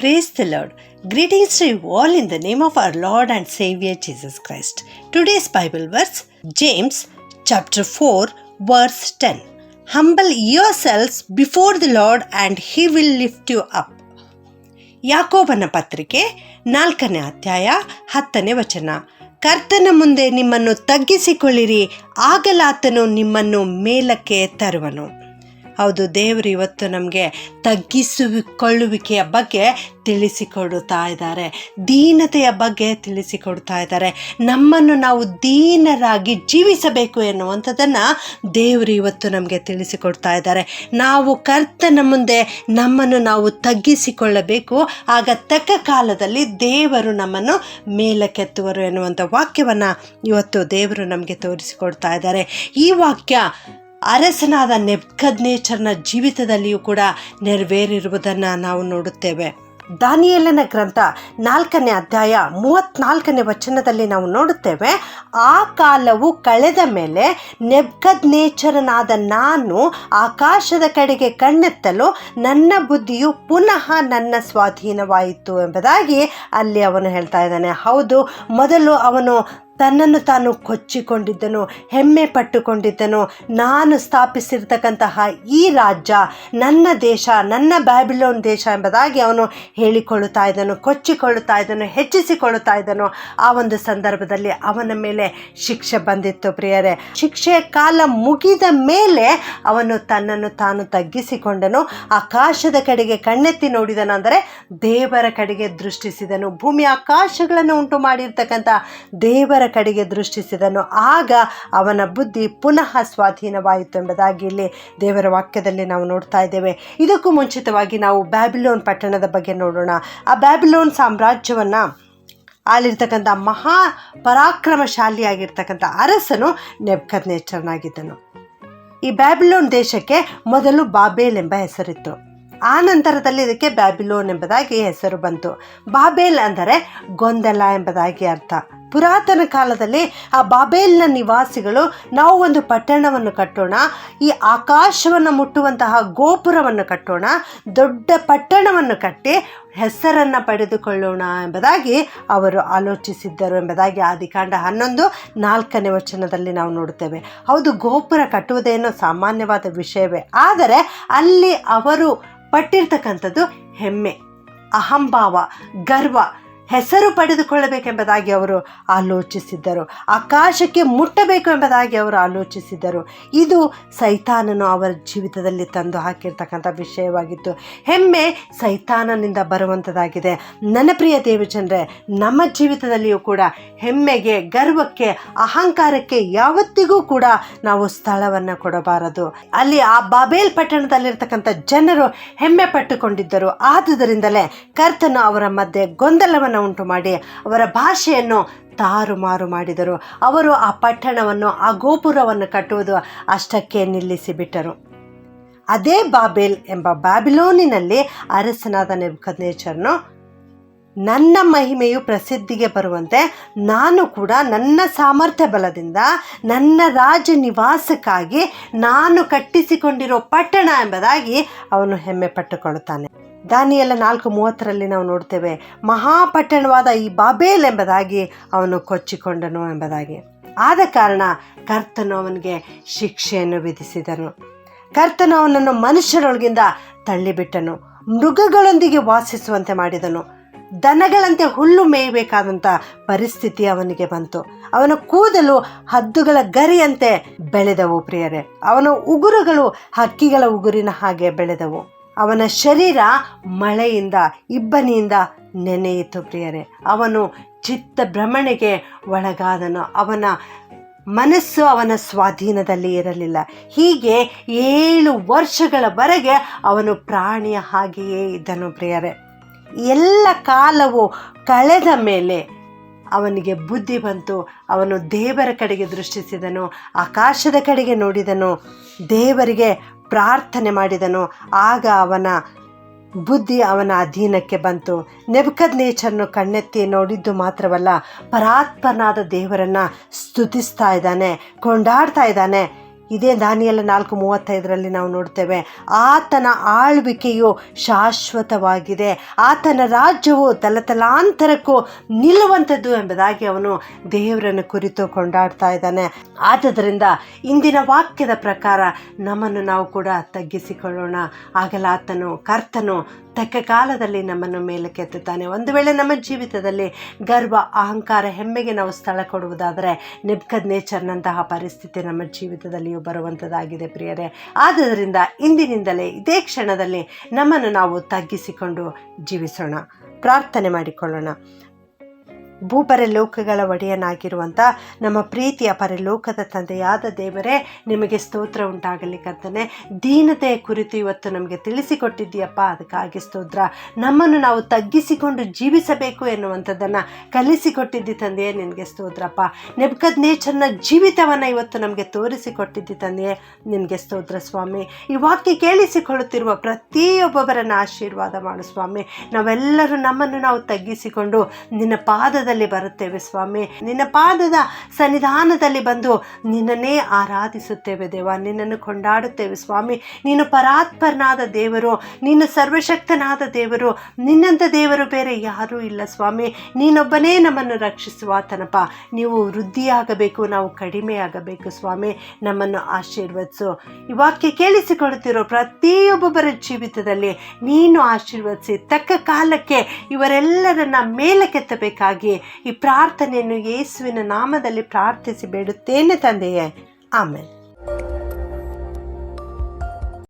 Praise the Lord. Greetings to you all in the name of our Lord and Savior Jesus Christ. Today's Bible verse, James chapter 4 verse 10. Humble yourselves before the Lord and He will lift you up. ಯಾಕೋಬನ ಪತ್ರಿಕೆ 4ನೇ ಅಧ್ಯಾಯ 10ನೇ ವಚನ. ಕರ್ತನ ಮುಂದೆ ನಿಮ್ಮನ್ನು ತಗ್ಗಿಸಿಕೊಳ್ಳಿರಿ, ಆಗಲಾತನು ನಿಮ್ಮನ್ನು ಮೇಲಕ್ಕೆ ತರುವನು. ಹೌದು, ದೇವರು ಇವತ್ತು ನಮಗೆ ತಗ್ಗಿಸಿಕೊಳ್ಳುವಿಕೆಯ ಬಗ್ಗೆ ತಿಳಿಸಿಕೊಡುತ್ತಾ ಇದ್ದಾರೆ, ದೀನತೆಯ ಬಗ್ಗೆ ತಿಳಿಸಿಕೊಡ್ತಾ ಇದ್ದಾರೆ. ನಮ್ಮನ್ನು ನಾವು ದೀನರಾಗಿ ಜೀವಿಸಬೇಕು ಎನ್ನುವಂಥದ್ದನ್ನು ದೇವರು ಇವತ್ತು ನಮಗೆ ತಿಳಿಸಿಕೊಡ್ತಾ ಇದ್ದಾರೆ. ನಾವು ಕರ್ತನ ಮುಂದೆ ನಮ್ಮನ್ನು ನಾವು ತಗ್ಗಿಸಿಕೊಳ್ಳಬೇಕು, ಆಗ ತಕ್ಕ ಕಾಲದಲ್ಲಿ ದೇವರು ನಮ್ಮನ್ನು ಮೇಲಕ್ಕೆತ್ತುವರು ಎನ್ನುವಂಥ ವಾಕ್ಯವನ್ನು ಇವತ್ತು ದೇವರು ನಮಗೆ ತೋರಿಸಿಕೊಡ್ತಾ ಇದ್ದಾರೆ. ಈ ವಾಕ್ಯ ಅರಸನಾದ ನೆಬೂಕದ್ನೆಚ್ಚರನ ಜೀವಿತದಲ್ಲಿಯೂ ಕೂಡ ನೆರವೇರಿರುವುದನ್ನು ನಾವು ನೋಡುತ್ತೇವೆ. ದಾನಿಯೇಲನ ಗ್ರಂಥ 4ನೇ ಅಧ್ಯಾಯ 34ನೇ ವಚನದಲ್ಲಿ ನಾವು ನೋಡುತ್ತೇವೆ, ಆ ಕಾಲವು ಕಳೆದ ಮೇಲೆ ನೆಬೂಕದ್ನೆಚ್ಚರನಾದ ನಾನು ಆಕಾಶದ ಕಡೆಗೆ ಕಣ್ಣೆತ್ತಲು ನನ್ನ ಬುದ್ಧಿಯು ಪುನಃ ನನ್ನ ಸ್ವಾಧೀನವಾಯಿತು ಎಂಬುದಾಗಿ ಅಲ್ಲಿ ಅವನು ಹೇಳ್ತಾ ಇದ್ದಾನೆ. ಹೌದು, ಮೊದಲು ಅವನು ತನ್ನನ್ನು ತಾನು ಕೊಚ್ಚಿಕೊಂಡಿದ್ದನು, ಹೆಮ್ಮೆ ಪಟ್ಟುಕೊಂಡಿದ್ದನು. ನಾನು ಸ್ಥಾಪಿಸಿರ್ತಕ್ಕಂತಹ ಈ ರಾಜ್ಯ ನನ್ನ ದೇಶ, ನನ್ನ ಬ್ಯಾಬಿಲೋನ್ ದೇಶ ಎಂಬುದಾಗಿ ಅವನು ಹೇಳಿಕೊಳ್ಳುತ್ತಾ ಇದ್ದನು, ಕೊಚ್ಚಿಕೊಳ್ಳುತ್ತಾ ಇದ್ದನು, ಹೆಚ್ಚಿಸಿಕೊಳ್ಳುತ್ತಾ ಇದ್ದನು. ಆ ಒಂದು ಸಂದರ್ಭದಲ್ಲಿ ಅವನ ಮೇಲೆ ಶಿಕ್ಷೆ ಬಂದಿತ್ತು ಪ್ರಿಯರೇ. ಶಿಕ್ಷೆಯ ಕಾಲ ಮುಗಿದ ಮೇಲೆ ಅವನು ತನ್ನನ್ನು ತಾನು ತಗ್ಗಿಸಿಕೊಂಡನು, ಆಕಾಶದ ಕಡೆಗೆ ಕಣ್ಣೆತ್ತಿ ನೋಡಿದನು, ಅಂದರೆ ದೇವರ ಕಡೆಗೆ ದೃಷ್ಟಿಸಿದನು. ಭೂಮಿ ಆಕಾಶಗಳನ್ನು ಉಂಟು ಮಾಡಿರ್ತಕ್ಕಂಥ ದೇವರ ಕಡೆಗೆ ದೃಷ್ಟಿಸಿದನು. ಆಗ ಅವನ ಬುದ್ಧಿ ಪುನಃ ಸ್ವಾಧೀನವಾಯಿತು ಎಂಬುದಾಗಿ ಇಲ್ಲಿ ದೇವರ ವಾಕ್ಯದಲ್ಲಿ ನಾವು ನೋಡ್ತಾ ಇದ್ದೇವೆ. ಇದಕ್ಕೂ ಮುಂಚಿತವಾಗಿ ನಾವು ಬ್ಯಾಬಿಲೋನ್ ಪಟ್ಟಣದ ಬಗ್ಗೆ ನೋಡೋಣ. ಆ ಬ್ಯಾಬಿಲೋನ್ ಸಾಮ್ರಾಜ್ಯವನ್ನು ಆಳಿರ್ತಕ್ಕಂಥ ಮಹಾ ಪರಾಕ್ರಮಶಾಲಿಯಾಗಿರ್ತಕ್ಕಂಥ ಅರಸನು ನೆಬೂಕದ್ನೆಚ್ಚರನಾಗಿದ್ದನು. ಈ ಬ್ಯಾಬಿಲೋನ್ ದೇಶಕ್ಕೆ ಮೊದಲು ಬಾಬೇಲ್ ಎಂಬ ಹೆಸರಿತ್ತು. ಆ ನಂತರದಲ್ಲಿ ಇದಕ್ಕೆ ಬ್ಯಾಬಿಲೋನ್ ಎಂಬುದಾಗಿ ಹೆಸರು ಬಂತು. ಬಾಬೇಲ್ ಅಂದರೆ ಗೊಂದಲ ಎಂಬುದಾಗಿ ಅರ್ಥ. ಪುರಾತನ ಕಾಲದಲ್ಲಿ ಆ ಬಾಬೇಲ್ನ ನಿವಾಸಿಗಳು ನಾವು ಒಂದು ಪಟ್ಟಣವನ್ನು ಕಟ್ಟೋಣ, ಈ ಆಕಾಶವನ್ನು ಮುಟ್ಟುವಂತಹ ಗೋಪುರವನ್ನು ಕಟ್ಟೋಣ, ದೊಡ್ಡ ಪಟ್ಟಣವನ್ನು ಕಟ್ಟಿ ಹೆಸರನ್ನು ಪಡೆದುಕೊಳ್ಳೋಣ ಎಂಬುದಾಗಿ ಅವರು ಆಲೋಚಿಸಿದ್ದರು ಎಂಬುದಾಗಿ ಆದಿಕಾಂಡ 11:4ನೇ ವಚನದಲ್ಲಿ ನಾವು ನೋಡುತ್ತೇವೆ. ಹೌದು, ಗೋಪುರ ಕಟ್ಟುವುದೇನೋ ಸಾಮಾನ್ಯವಾದ ವಿಷಯವೇ, ಆದರೆ ಅಲ್ಲಿ ಅವರು ಪಟ್ಟಿರ್ತಕ್ಕಂಥದ್ದು ಹೆಮ್ಮೆ, ಅಹಂಭಾವ, ಗರ್ವ, ಹೆಸರು ಪಡೆದುಕೊಳ್ಳಬೇಕೆಂಬುದಾಗಿ ಅವರು ಆಲೋಚಿಸಿದ್ದರು. ಆಕಾಶಕ್ಕೆ ಮುಟ್ಟಬೇಕು ಎಂಬುದಾಗಿ ಅವರು ಆಲೋಚಿಸಿದ್ದರು. ಇದು ಸೈತಾನನು ಅವರ ಜೀವಿತದಲ್ಲಿ ತಂದು ಹಾಕಿರ್ತಕ್ಕಂಥ ವಿಷಯವಾಗಿತ್ತು. ಹೆಮ್ಮೆ ಸೈತಾನನಿಂದ ಬರುವಂಥದ್ದಾಗಿದೆ. ನನ್ನ ಪ್ರಿಯ ದೇವಜನರೇ, ನಮ್ಮ ಜೀವಿತದಲ್ಲಿಯೂ ಕೂಡ ಹೆಮ್ಮೆಗೆ, ಗರ್ವಕ್ಕೆ, ಅಹಂಕಾರಕ್ಕೆ ಯಾವತ್ತಿಗೂ ಕೂಡ ನಾವು ಸ್ಥಳವನ್ನು ಕೊಡಬಾರದು. ಅಲ್ಲಿ ಆ ಬಾಬೇಲ್ ಪಟ್ಟಣದಲ್ಲಿರ್ತಕ್ಕಂಥ ಜನರು ಹೆಮ್ಮೆ ಪಟ್ಟುಕೊಂಡಿದ್ದರು. ಆದುದರಿಂದಲೇ ಕರ್ತನು ಅವರ ಮಧ್ಯೆ ಗೊಂದಲವನ್ನು ಉಂಟು ಮಾಡಿ ಅವರ ಭಾಷೆಯನ್ನು ತಾರುಮಾರು ಮಾಡಿದರು. ಅವರು ಆ ಪಟ್ಟಣವನ್ನು, ಆ ಗೋಪುರವನ್ನು ಕಟ್ಟುವುದು ಅಷ್ಟಕ್ಕೆ ನಿಲ್ಲಿಸಿಬಿಟ್ಟರು. ಅದೇ ಬಾಬೇಲ್ ಎಂಬ ಬ್ಯಾಬಿಲೋನಿನಲ್ಲಿ ಅರಸನಾದ ನೆಬೂಕದ್ನೆಚ್ಚರನು ನನ್ನ ಮಹಿಮೆಯು ಪ್ರಸಿದ್ಧಿಗೆ ಬರುವಂತೆ ನಾನು ಕೂಡ ನನ್ನ ಸಾಮರ್ಥ್ಯ ಬಲದಿಂದ ನನ್ನ ರಾಜ ನಿವಾಸಕ್ಕಾಗಿ ನಾನು ಕಟ್ಟಿಸಿಕೊಂಡಿರೋ ಪಟ್ಟಣ ಎಂಬುದಾಗಿ ಅವನು ಹೆಮ್ಮೆ ಪಟ್ಟುಕೊಳ್ಳುತ್ತಾನೆ. ದಾನಿಯೇಲ 4:30 ನಾವು ನೋಡ್ತೇವೆ, ಮಹಾಪಟ್ಟಣವಾದ ಈ ಬಾಬೇಲ್ ಎಂಬುದಾಗಿ ಅವನು ಕೊಚ್ಚಿಕೊಂಡನು ಎಂಬುದಾಗಿ. ಆದ ಕಾರಣ ಕರ್ತನು ಅವನಿಗೆ ಶಿಕ್ಷೆಯನ್ನು ವಿಧಿಸಿದನು. ಕರ್ತನು ಅವನನ್ನು ಮನುಷ್ಯರೊಳಗಿಂದ ತಳ್ಳಿಬಿಟ್ಟನು, ಮೃಗಗಳೊಂದಿಗೆ ವಾಸಿಸುವಂತೆ ಮಾಡಿದನು, ದನಗಳಂತೆ ಹುಲ್ಲು ಮೇಯಬೇಕಾದಂಥ ಪರಿಸ್ಥಿತಿ ಅವನಿಗೆ ಬಂತು. ಅವನ ಕೂದಲು ಹದ್ದುಗಳ ಗರಿಯಂತೆ ಬೆಳೆದವು ಪ್ರಿಯರೇ. ಅವನ ಉಗುರುಗಳು ಹಕ್ಕಿಗಳ ಉಗುರಿನ ಹಾಗೆ ಬೆಳೆದವು. ಅವನ ಶರೀರ ಮಳೆಯಿಂದ, ಇಬ್ಬನಿಯಿಂದ ನೆನೆಯಿತು ಪ್ರಿಯರೇ. ಅವನು ಚಿತ್ತ ಭ್ರಮಣೆಗೆ ಒಳಗಾದನು. ಅವನ ಮನಸ್ಸು ಅವನ ಸ್ವಾಧೀನದಲ್ಲಿ ಇರಲಿಲ್ಲ. ಹೀಗೆ 7 ವರ್ಷಗಳವರೆಗೆ ಅವನು ಪ್ರಾಣಿಯ ಹಾಗೆಯೇ ಇದ್ದನು ಪ್ರಿಯರೇ. ಎಲ್ಲ ಕಾಲವು ಕಳೆದ ಮೇಲೆ ಅವನಿಗೆ ಬುದ್ಧಿ ಬಂತು. ಅವನು ದೇವರ ಕಡೆಗೆ ದೃಷ್ಟಿಸಿದನು, ಆಕಾಶದ ಕಡೆಗೆ ನೋಡಿದನು, ದೇವರಿಗೆ ಪ್ರಾರ್ಥನೆ ಮಾಡಿದನು. ಆಗ ಅವನ ಬುದ್ಧಿ ಅವನ ಅಧೀನಕ್ಕೆ ಬಂತು. ನೆಬೂಕದ್ನೆಚ್ಚರನು ಕಣ್ಣೆತ್ತಿ ನೋಡಿದ್ದು ಮಾತ್ರವಲ್ಲ, ಪರಾತ್ಪರನಾದ ದೇವರನ್ನು ಸ್ತುತಿಸ್ತಾ ಇದ್ದಾನೆ, ಕೊಂಡಾಡ್ತಾ ಇದ್ದಾನೆ. ಇದೇ ದಾನಿಯೇಲ 4:35 ನಾವು ನೋಡ್ತೇವೆ, ಆತನ ಆಳ್ವಿಕೆಯು ಶಾಶ್ವತವಾಗಿದೆ, ಆತನ ರಾಜ್ಯವು ತಲತಲಾಂತರಕ್ಕೂ ನಿಲ್ಲುವಂಥದ್ದು ಎಂಬುದಾಗಿ ಅವನು ದೇವರನ್ನು ಕುರಿತು ಕೊಂಡಾಡ್ತಾ ಇದ್ದಾನೆ. ಆದ್ದರಿಂದ ಇಂದಿನ ವಾಕ್ಯದ ಪ್ರಕಾರ ನಮ್ಮನ್ನು ನಾವು ಕೂಡ ತಗ್ಗಿಸಿಕೊಳ್ಳೋಣ. ಆಗಲ ಆತನು ಕರ್ತನು ತಕ್ಕ ಕಾಲದಲ್ಲಿ ನಮ್ಮನ್ನು ಮೇಲೆ ಕೆತ್ತುತ್ತಾನೆ. ಒಂದು ವೇಳೆ ನಮ್ಮ ಜೀವಿತದಲ್ಲಿ ಗರ್ವ, ಅಹಂಕಾರ, ಹೆಮ್ಮೆಗೆ ನಾವು ಸ್ಥಳ ಕೊಡುವುದಾದರೆ ನೆಬೂಕದ್ನೆಚ್ಚರನಂತಹ ಪರಿಸ್ಥಿತಿ ನಮ್ಮ ಜೀವಿತದಲ್ಲಿಯೂ ಬರುವಂಥದ್ದಾಗಿದೆ ಪ್ರಿಯರೇ. ಆದ್ದರಿಂದ ಇಂದಿನಿಂದಲೇ ಇದೇ ಕ್ಷಣದಲ್ಲಿ ನಮ್ಮನ್ನು ನಾವು ತಗ್ಗಿಸಿಕೊಂಡು ಜೀವಿಸೋಣ. ಪ್ರಾರ್ಥನೆ ಮಾಡಿಕೊಳ್ಳೋಣ. ಭೂಪರಲೋಕಗಳ ಒಡೆಯನಾಗಿರುವಂಥ ನಮ್ಮ ಪ್ರೀತಿಯ ಪರಲೋಕದ ತಂದೆಯಾದ ದೇವರೇ, ನಿಮಗೆ ಸ್ತೋತ್ರ ಉಂಟಾಗಲಿ ಕರ್ತನೆ. ದೀನತೆಯ ಕುರಿತು ಇವತ್ತು ನಮಗೆ ತಿಳಿಸಿಕೊಟ್ಟಿದ್ದೀಯಪ್ಪ, ಅದಕ್ಕಾಗಿ ಸ್ತೋತ್ರ. ನಮ್ಮನ್ನು ನಾವು ತಗ್ಗಿಸಿಕೊಂಡು ಜೀವಿಸಬೇಕು ಎನ್ನುವಂಥದ್ದನ್ನು ಕಲಿಸಿಕೊಟ್ಟಿದ್ದಿ ತಂದೆಯೇ, ನಿನಗೆ ಸ್ತೋತ್ರಪ್ಪ. ನೆಬೂಕದ್ನೆಚ್ಚರನ ಜೀವಿತವನ್ನು ಇವತ್ತು ನಮಗೆ ತೋರಿಸಿಕೊಟ್ಟಿದ್ದಿ ತಂದೆಯೇ, ನಿನಗೆ ಸ್ತೋತ್ರ ಸ್ವಾಮಿ. ಈ ವಾಕ್ಯ ಕೇಳಿಸಿಕೊಳ್ಳುತ್ತಿರುವ ಪ್ರತಿಯೊಬ್ಬೊಬ್ಬರನ್ನು ಆಶೀರ್ವಾದ ಮಾಡು ಸ್ವಾಮಿ. ನಾವೆಲ್ಲರೂ ನಮ್ಮನ್ನು ನಾವು ತಗ್ಗಿಸಿಕೊಂಡು ನಿನ್ನ ಪಾದದಲ್ಲಿ ಬರುತ್ತೇವೆ ಸ್ವಾಮಿ. ನಿನ್ನ ಪಾದದ ಸನ್ನಿಧಾನದಲ್ಲಿ ಬಂದು ನಿನ್ನನ್ನೇ ಆರಾಧಿಸುತ್ತೇವೆ ದೇವ, ನಿನ್ನನ್ನು ಕೊಂಡಾಡುತ್ತೇವೆ ಸ್ವಾಮಿ. ನೀನು ಪರಾತ್ಪರನಾದ ದೇವರು, ನೀನು ಸರ್ವಶಕ್ತನಾದ ದೇವರು, ನಿನ್ನಂಥ ದೇವರು ಬೇರೆ ಯಾರೂ ಇಲ್ಲ ಸ್ವಾಮಿ. ನೀನೊಬ್ಬನೇ ನಮ್ಮನ್ನು ರಕ್ಷಿಸುವಾತನಪ್ಪ. ನೀವು ವೃದ್ಧಿಯಾಗಬೇಕು, ನಾವು ಕಡಿಮೆ ಆಗಬೇಕು ಸ್ವಾಮಿ. ನಮ್ಮನ್ನು ಆಶೀರ್ವದಿಸು. ಈ ವಾಕ್ಯ ಕೇಳಿಸಿಕೊಳ್ಳುತ್ತಿರೋ ಪ್ರತಿಯೊಬ್ಬೊಬ್ಬರ ಜೀವಿತದಲ್ಲಿ ನೀನು ಆಶೀರ್ವದಿಸಿ ತಕ್ಕ ಕಾಲಕ್ಕೆ ಇವರೆಲ್ಲರನ್ನ ಮೇಲೆ ಕೆತ್ತಬೇಕಾಗಿ ಈ ಪ್ರಾರ್ಥನೆಯನ್ನು ಯೇಸುವಿನ ನಾಮದಲ್ಲಿ ಪ್ರಾರ್ಥಿಸಿ ಬೇಡುತ್ತೇನೆ ತಂದೆಯೇ. ಆಮೆನ್.